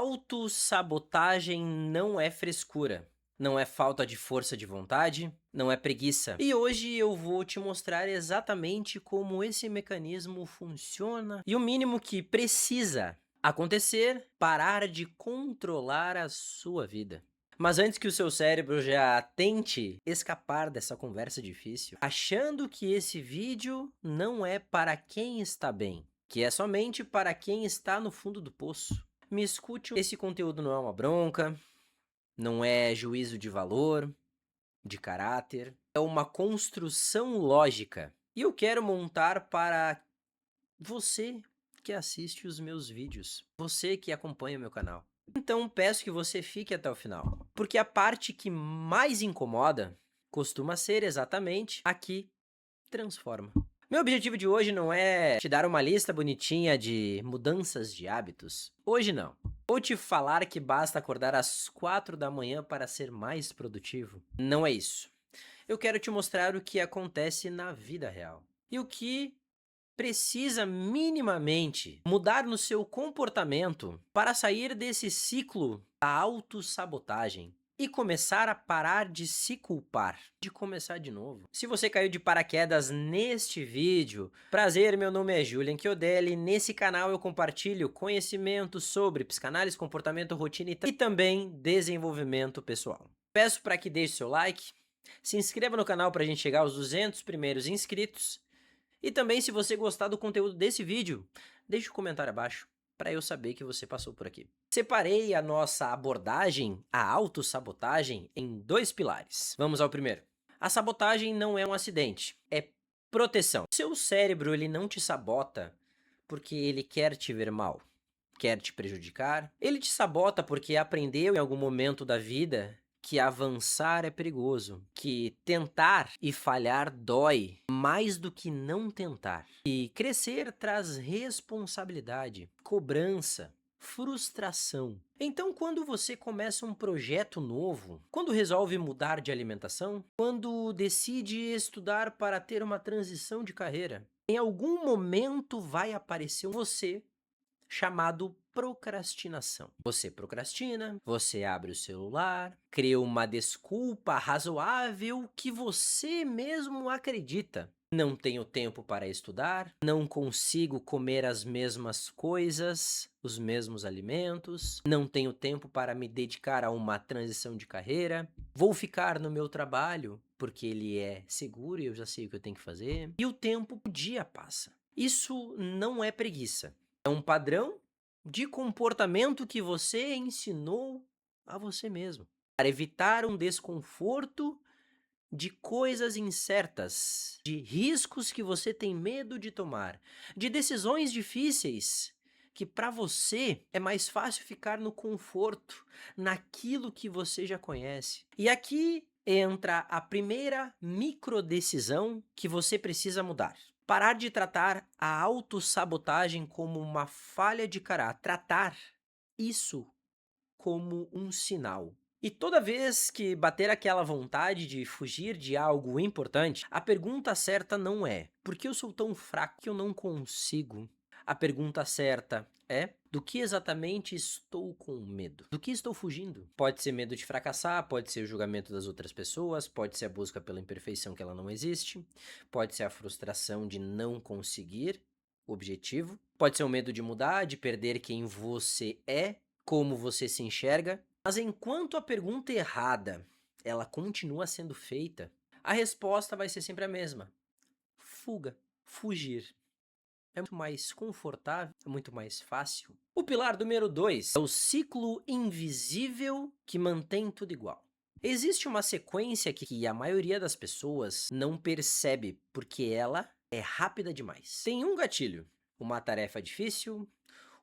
Autossabotagem não é frescura, não é falta de força de vontade, não é preguiça. E hoje eu vou te mostrar exatamente como esse mecanismo funciona e o mínimo que precisa acontecer parar de controlar a sua vida. Mas antes que o seu cérebro já tente escapar dessa conversa difícil, achando que esse vídeo não é para quem está bem, que é somente para quem está no fundo do poço. Me escute, esse conteúdo não é uma bronca, não é juízo de valor, de caráter, é uma construção lógica. E eu quero montar para você que assiste os meus vídeos, você que acompanha o meu canal. Então peço que você fique até o final, porque a parte que mais incomoda costuma ser exatamente a que transforma. Meu objetivo de hoje não é te dar uma lista bonitinha de mudanças de hábitos. Hoje não. Vou te falar que basta acordar às 4 da manhã para ser mais produtivo. Não é isso. Eu quero te mostrar o que acontece na vida real. E o que precisa minimamente mudar no seu comportamento para sair desse ciclo da autossabotagem e começar a parar de se culpar, de começar de novo. Se você caiu de paraquedas neste vídeo, prazer, meu nome é Julian Chiodelli. Nesse canal eu compartilho conhecimento sobre psicanálise, comportamento, rotina e também desenvolvimento pessoal. Peço para que deixe seu like, se inscreva no canal para a gente chegar aos 200 primeiros inscritos. E também, se você gostar do conteúdo desse vídeo, deixe um comentário abaixo para eu saber que você passou por aqui. Separei a nossa abordagem, a autossabotagem, em dois pilares. Vamos ao primeiro. A sabotagem não é um acidente, é proteção. Seu cérebro ele não te sabota porque ele quer te ver mal, quer te prejudicar. Ele te sabota porque aprendeu em algum momento da vida que avançar é perigoso, que tentar e falhar dói mais do que não tentar. E crescer traz responsabilidade, cobrança, frustração. Então, quando você começa um projeto novo, quando resolve mudar de alimentação, quando decide estudar para ter uma transição de carreira, em algum momento vai aparecer você chamado procrastinação. Você procrastina, você abre o celular, cria uma desculpa razoável que você mesmo acredita. Não tenho tempo para estudar, não consigo comer as mesmas coisas, os mesmos alimentos, não tenho tempo para me dedicar a uma transição de carreira, vou ficar no meu trabalho porque ele é seguro e eu já sei o que eu tenho que fazer. E o tempo, o dia passa. Isso não é preguiça. É um padrão de comportamento que você ensinou a você mesmo, para evitar um desconforto de coisas incertas, de riscos que você tem medo de tomar, de decisões difíceis que para você é mais fácil ficar no conforto, naquilo que você já conhece. E aqui entra a primeira microdecisão que você precisa mudar. Parar de tratar a autossabotagem como uma falha de caráter. Tratar isso como um sinal. E toda vez que bater aquela vontade de fugir de algo importante, a pergunta certa não é: por que eu sou tão fraco que eu não consigo? A pergunta certa é: do que exatamente estou com medo? Do que estou fugindo? Pode ser medo de fracassar, pode ser o julgamento das outras pessoas, pode ser a busca pela imperfeição que ela não existe, pode ser a frustração de não conseguir o objetivo, pode ser o medo de mudar, de perder quem você é, como você se enxerga. Mas enquanto a pergunta errada, ela continua sendo feita, a resposta vai ser sempre a mesma: fuga, fugir. É muito mais confortável, é muito mais fácil. O pilar número 2 é o ciclo invisível que mantém tudo igual. Existe uma sequência que a maioria das pessoas não percebe porque ela é rápida demais. Tem um gatilho, uma tarefa difícil,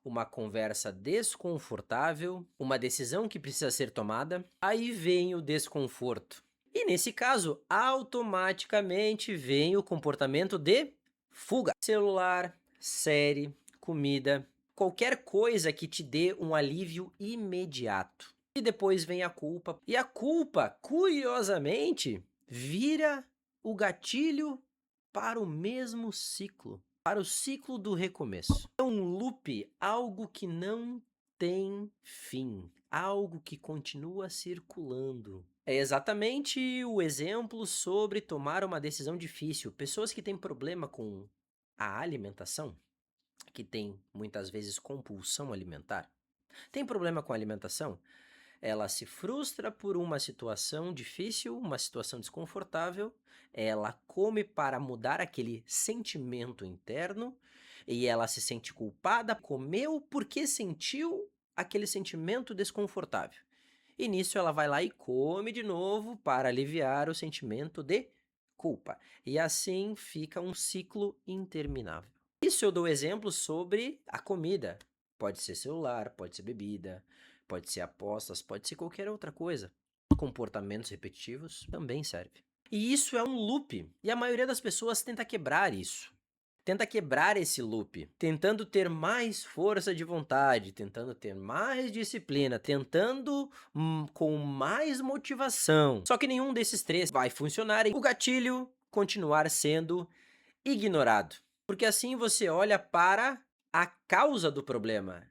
uma conversa desconfortável, uma decisão que precisa ser tomada, aí vem o desconforto. E nesse caso, automaticamente vem o comportamento de fuga. Celular, série, comida, qualquer coisa que te dê um alívio imediato. E depois vem a culpa. E a culpa, curiosamente, vira o gatilho para o mesmo ciclo, para o ciclo do recomeço. É um loop, algo que não tem fim, algo que continua circulando. É exatamente o exemplo sobre tomar uma decisão difícil. Pessoas que têm problema com a alimentação, que têm muitas vezes compulsão alimentar, tem problema com a alimentação? Ela se frustra por uma situação difícil, uma situação desconfortável, ela come para mudar aquele sentimento interno e ela se sente culpada, comeu porque sentiu aquele sentimento desconfortável. E nisso ela vai lá e come de novo para aliviar o sentimento de culpa. E assim fica um ciclo interminável. Isso eu dou exemplo sobre a comida. Pode ser celular, pode ser bebida, pode ser apostas, pode ser qualquer outra coisa. Comportamentos repetitivos também serve. E isso é um loop. E a maioria das pessoas tenta quebrar isso. Tenta quebrar esse loop, tentando ter mais força de vontade, tentando ter mais disciplina, tentando com mais motivação. Só que nenhum desses três vai funcionar e o gatilho continuar sendo ignorado. Porque assim você olha para a causa do problema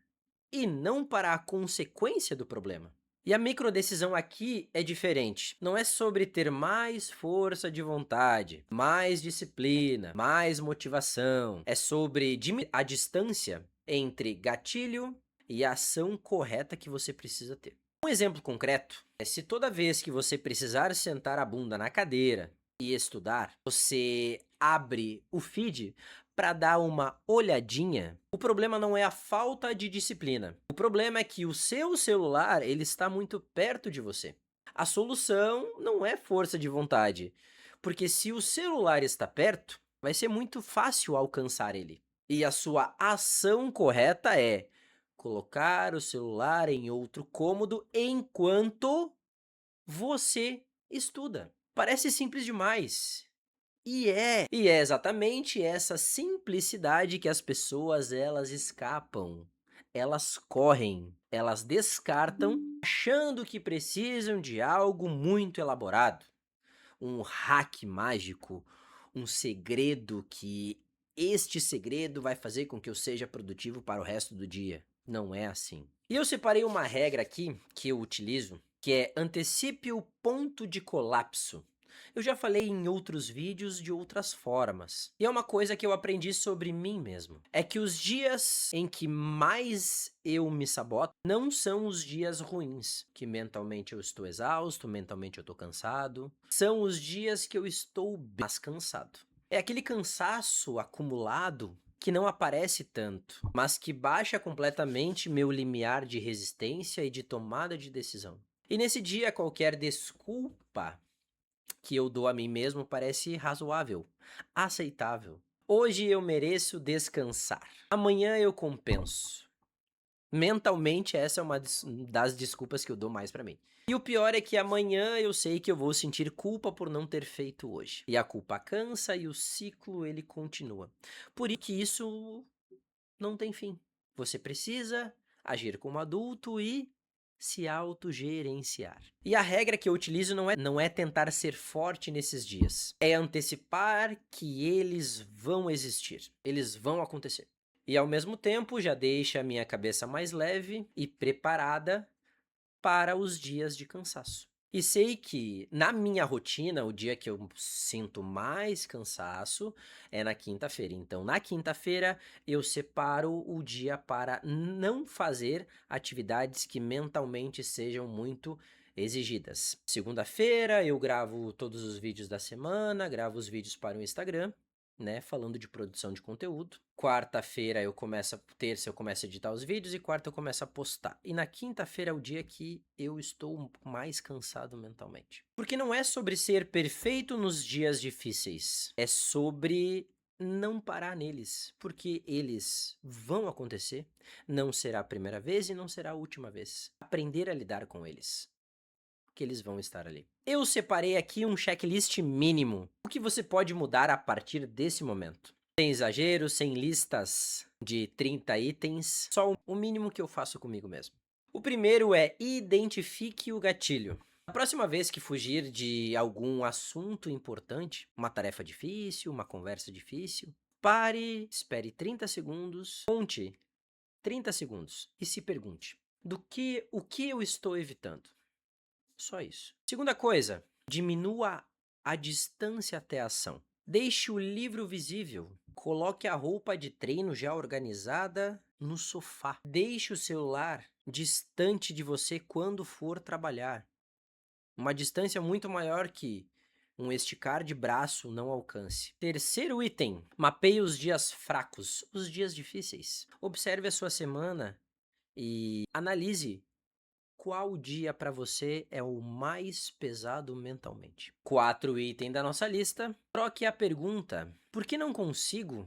e não para a consequência do problema. E a microdecisão aqui é diferente. Não é sobre ter mais força de vontade, mais disciplina, mais motivação. É sobre diminuir a distância entre gatilho e a ação correta que você precisa ter. Um exemplo concreto é se toda vez que você precisar sentar a bunda na cadeira e estudar, você abre o feed para dar uma olhadinha, o problema não é a falta de disciplina. O problema é que o seu celular, ele está muito perto de você. A solução não é força de vontade, porque se o celular está perto, vai ser muito fácil alcançar ele. E a sua ação correta é colocar o celular em outro cômodo enquanto você estuda. Parece simples demais. E é exatamente essa simplicidade que as pessoas elas escapam. Elas correm, elas descartam, achando que precisam de algo muito elaborado, um hack mágico, um segredo que este segredo vai fazer com que eu seja produtivo para o resto do dia. Não é assim. E eu separei uma regra aqui que eu utilizo, que é antecipe o ponto de colapso. Eu já falei em outros vídeos de outras formas. E é uma coisa que eu aprendi sobre mim mesmo. É que os dias em que mais eu me saboto não são os dias ruins, que mentalmente eu estou exausto, mentalmente eu estou cansado. São os dias que eu estou mais cansado. É aquele cansaço acumulado que não aparece tanto, mas que baixa completamente meu limiar de resistência e de tomada de decisão. E nesse dia, qualquer desculpa que eu dou a mim mesmo parece razoável, aceitável. Hoje eu mereço descansar. Amanhã eu compenso. Mentalmente, essa é uma das desculpas que eu dou mais pra mim. E o pior é que amanhã eu sei que eu vou sentir culpa por não ter feito hoje. E a culpa cansa e o ciclo ele continua. Por isso que isso não tem fim. Você precisa agir como adulto e se autogerenciar. E a regra que eu utilizo não é tentar ser forte nesses dias. É antecipar que eles vão existir. Eles vão acontecer. E ao mesmo tempo já deixa a minha cabeça mais leve e preparada para os dias de cansaço. E sei que na minha rotina, o dia que eu sinto mais cansaço é na quinta-feira. Então, na quinta-feira, eu separo o dia para não fazer atividades que mentalmente sejam muito exigidas. Segunda-feira, eu gravo todos os vídeos da semana, gravo os vídeos para o Instagram, né, falando de produção de conteúdo. Quarta-feira terça eu começo a editar os vídeos e quarta eu começo a postar. E na quinta-feira é o dia que eu estou mais cansado mentalmente. Porque não é sobre ser perfeito nos dias difíceis, é sobre não parar neles, porque eles vão acontecer, não será a primeira vez e não será a última vez. Aprender a lidar com eles, que eles vão estar ali. Eu separei aqui um checklist mínimo, o que você pode mudar a partir desse momento. Sem exagero, sem listas de 30 itens, só o mínimo que eu faço comigo mesmo. O primeiro é identifique o gatilho. A próxima vez que fugir de algum assunto importante, uma tarefa difícil, uma conversa difícil, pare, espere 30 segundos, conte 30 segundos e se pergunte: o que eu estou evitando? Só isso. Segunda coisa, diminua a distância até a ação. Deixe o livro visível. Coloque a roupa de treino já organizada no sofá. Deixe o celular distante de você quando for trabalhar. Uma distância muito maior que um esticar de braço não alcance. Terceiro item, mapeie os dias fracos, os dias difíceis. Observe a sua semana e analise qual dia para você é o mais pesado mentalmente. 4 item da nossa lista, troque a pergunta: por que não consigo?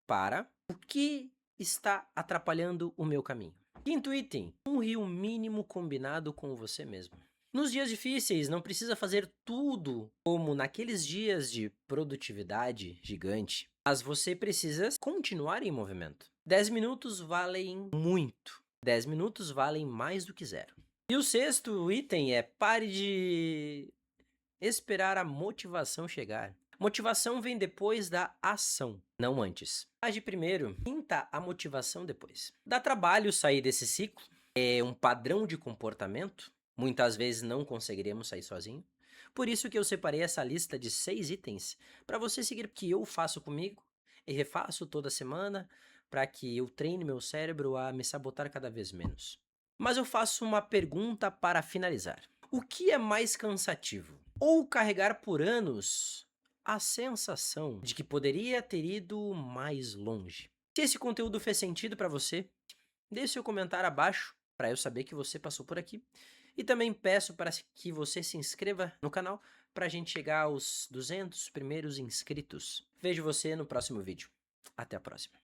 Para o que está atrapalhando o meu caminho? Quinto item, honre o mínimo combinado com você mesmo. Nos dias difíceis, não precisa fazer tudo como naqueles dias de produtividade gigante, mas você precisa continuar em movimento. 10 minutos valem muito. 10 minutos valem mais do que zero. E o sexto item é: pare de esperar a motivação chegar. Motivação vem depois da ação, não antes. Age primeiro, sinta a motivação depois. Dá trabalho sair desse ciclo, é um padrão de comportamento. Muitas vezes não conseguiremos sair sozinho. Por isso que eu separei essa lista de 6 itens para você seguir o que eu faço comigo e refaço toda semana para que eu treine meu cérebro a me sabotar cada vez menos. Mas eu faço uma pergunta para finalizar. O que é mais cansativo? Ou carregar por anos a sensação de que poderia ter ido mais longe? Se esse conteúdo fez sentido para você, deixe seu comentário abaixo para eu saber que você passou por aqui. E também peço para que você se inscreva no canal para a gente chegar aos 200 primeiros inscritos. Vejo você no próximo vídeo. Até a próxima.